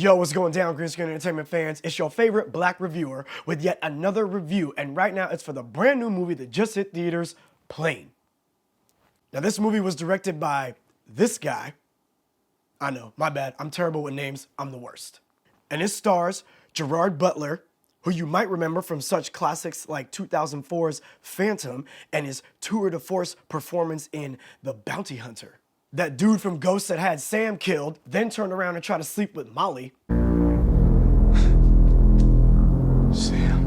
Yo, what's going down, Green Screen Entertainment fans? It's your favorite black reviewer with yet another review, and right now it's for the brand new movie that just hit theaters, Plane. Now, this movie was directed by this guy. I know, my bad, I'm terrible with names, I'm the worst. And it stars Gerard Butler, who you might remember from such classics like 2004's Phantom and his tour de force performance in The Bounty Hunter. That dude from Ghost that had Sam killed, then turned around and tried to sleep with Molly. Sam.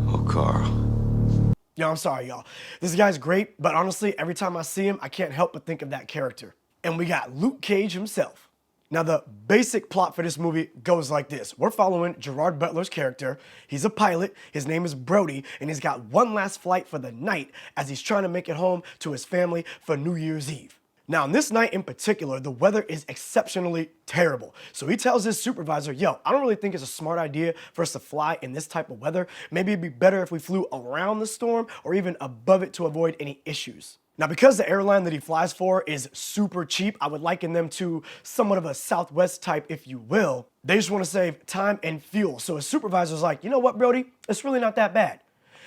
Oh, Carl. Yo, I'm sorry, y'all. This guy's great, but honestly, every time I see him, I can't help but think of that character. And we got Luke Cage himself. Now, the basic plot for this movie goes like this. We're following Gerard Butler's character. He's a pilot. His name is Brody, and he's got one last flight for the night as he's trying to make it home to his family for New Year's Eve. Now, on this night in particular, the weather is exceptionally terrible. So he tells his supervisor, yo, I don't really think it's a smart idea for us to fly in this type of weather. Maybe it'd be better if we flew around the storm or even above it to avoid any issues. Now, because the airline that he flies for is super cheap, I would liken them to somewhat of a Southwest type, if you will. They just want to save time and fuel. So his supervisor's like, you know what, Brody? It's really not that bad.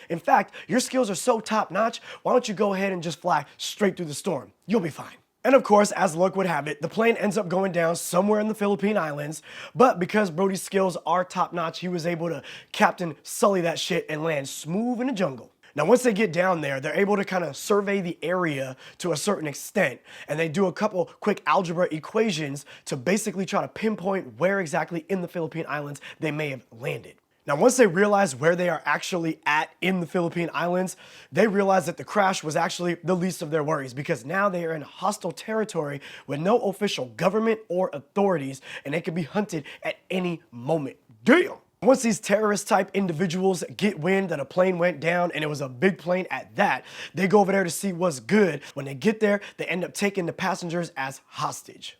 In fact, your skills are so top-notch, why don't you go ahead and just fly straight through the storm? You'll be fine. And of course, as luck would have it, the plane ends up going down somewhere in the Philippine Islands, but because Brody's skills are top-notch, he was able to Captain Sully that shit and land smooth in the jungle. Now, once they get down there, they're able to kind of survey the area to a certain extent, and they do a couple quick algebra equations to basically try to pinpoint where exactly in the Philippine Islands they may have landed. Now, once they realize where they are actually at in the Philippine Islands, they realize that the crash was actually the least of their worries because now they are in hostile territory with no official government or authorities, and they can be hunted at any moment. Damn! Once these terrorist-type individuals get wind that a plane went down, and it was a big plane at that, they go over there to see what's good. When they get there, they end up taking the passengers as hostage.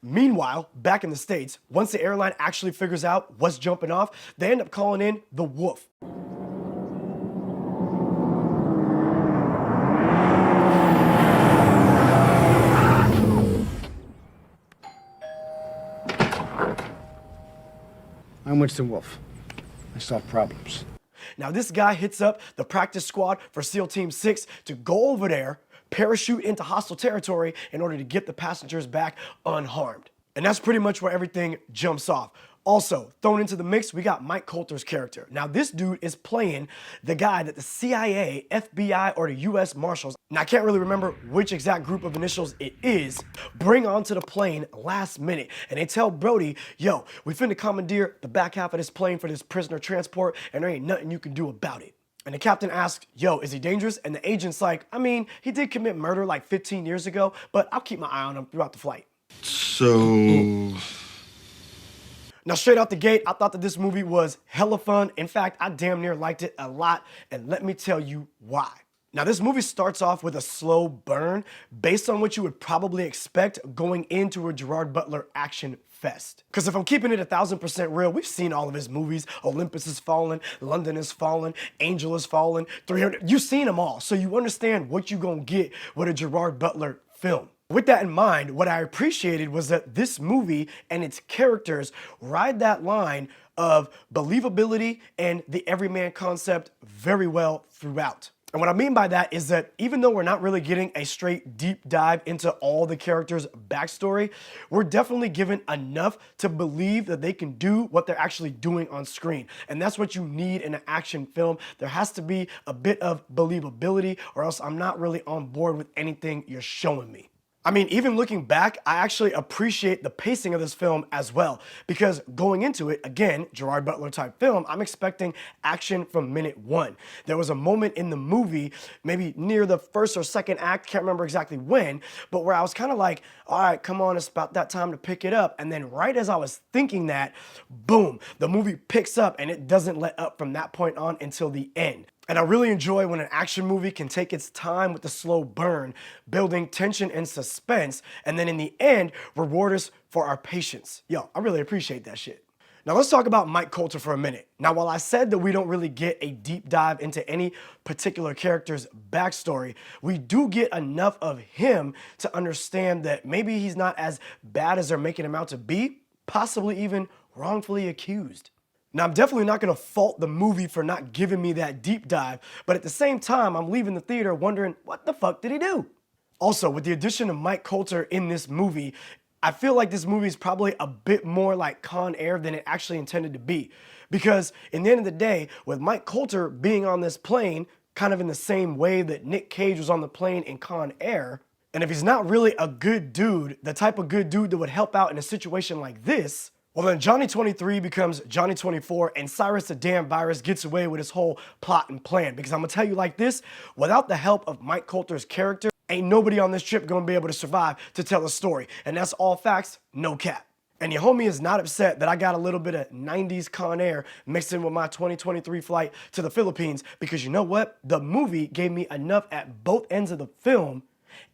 Meanwhile, back in the States, once the airline actually figures out what's jumping off, they end up calling in the Wolf. I'm Winston Wolf. I solve problems. Now, this guy hits up the practice squad for SEAL Team 6 to go over there, parachute into hostile territory in order to get the passengers back unharmed. And that's pretty much where everything jumps off. Also, thrown into the mix, we got Mike Colter's character. Now, this dude is playing the guy that the CIA, FBI, or the US Marshals, and I can't really remember which exact group of initials it is, bring onto the plane last minute. And they tell Brody, yo, we finna commandeer the back half of this plane for this prisoner transport, and there ain't nothing you can do about it. And the captain asks, yo, is he dangerous? And the agent's like, I mean, he did commit murder like 15 years ago, but I'll keep my eye on him throughout the flight. So... Now, straight out the gate, I thought that this movie was hella fun. In fact, I damn near liked it a lot, and let me tell you why. Now, this movie starts off with a slow burn based on what you would probably expect going into a Gerard Butler action fest. Because if I'm keeping it 1,000% real, we've seen all of his movies. Olympus Has Fallen, London Has Fallen, Angel Has Fallen, 300. You've seen them all, so you understand what you're gonna get with a Gerard Butler film. With that in mind, what I appreciated was that this movie and its characters ride that line of believability and the everyman concept very well throughout. And what I mean by that is that even though we're not really getting a straight deep dive into all the characters' backstory, we're definitely given enough to believe that they can do what they're actually doing on screen. And that's what you need in an action film. There has to be a bit of believability, or else I'm not really on board with anything you're showing me. I mean, even looking back, I actually appreciate the pacing of this film as well, because going into it, again, Gerard Butler type film, I'm expecting action from minute one. There was a moment in the movie, maybe near the first or second act, can't remember exactly when, but where I was kind of like, all right, come on, it's about that time to pick it up. And then right as I was thinking that, boom, the movie picks up and it doesn't let up from that point on until the end. And I really enjoy when an action movie can take its time with the slow burn, building tension and suspense, and then in the end, reward us for our patience. Yo, I really appreciate that shit. Now let's talk about Mike Colter for a minute. Now, while I said that we don't really get a deep dive into any particular character's backstory, we do get enough of him to understand that maybe he's not as bad as they're making him out to be, possibly even wrongfully accused. Now, I'm definitely not gonna fault the movie for not giving me that deep dive, but at the same time, I'm leaving the theater wondering, what the fuck did he do? Also, with the addition of Mike Colter in this movie, I feel like this movie is probably a bit more like Con Air than it actually intended to be. Because in the end of the day, with Mike Colter being on this plane, kind of in the same way that Nick Cage was on the plane in Con Air, and if he's not really a good dude, the type of good dude that would help out in a situation like this, well then Johnny 23 becomes Johnny 24 and Cyrus the Damn Virus gets away with his whole plot and plan. Because I'm gonna tell you like this, without the help of Mike Colter's character, ain't nobody on this trip gonna be able to survive to tell a story. And that's all facts, no cap. And your homie is not upset that I got a little bit of 90s Con Air mixed in with my 2023 flight to the Philippines, because you know what? The movie gave me enough at both ends of the film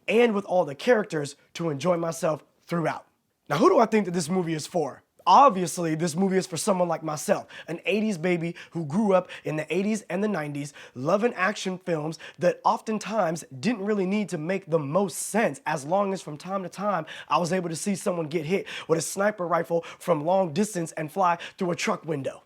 and with all the characters to enjoy myself throughout. Now, who do I think that this movie is for? Obviously, this movie is for someone like myself, an 80s baby who grew up in the 80s and the 90s, loving action films that oftentimes didn't really need to make the most sense, as long as from time to time I was able to see someone get hit with a sniper rifle from long distance and fly through a truck window.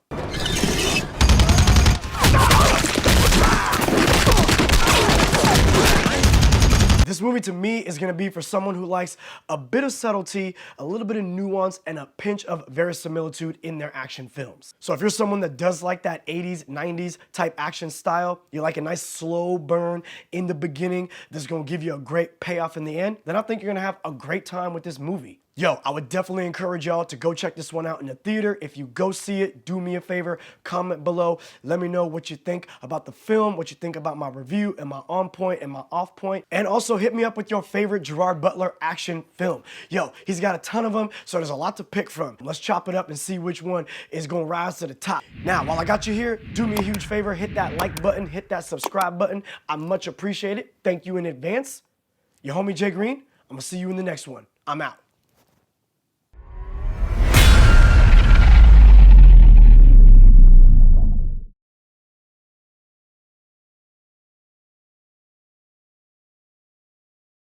This movie to me is gonna be for someone who likes a bit of subtlety, a little bit of nuance, and a pinch of verisimilitude in their action films. So if you're someone that does like that 80s, 90s type action style, you like a nice slow burn in the beginning that's gonna give you a great payoff in the end, then I think you're gonna have a great time with this movie. Yo, I would definitely encourage y'all to go check this one out in the theater. If you go see it, do me a favor, comment below. Let me know what you think about the film, what you think about my review, and my on point and my off point. And also hit me up with your favorite Gerard Butler action film. Yo, he's got a ton of them, so there's a lot to pick from. Let's chop it up and see which one is gonna rise to the top. Now, while I got you here, do me a huge favor, hit that like button, hit that subscribe button. I much appreciate it. Thank you in advance. Your homie Jay Green, I'm gonna see you in the next one. I'm out.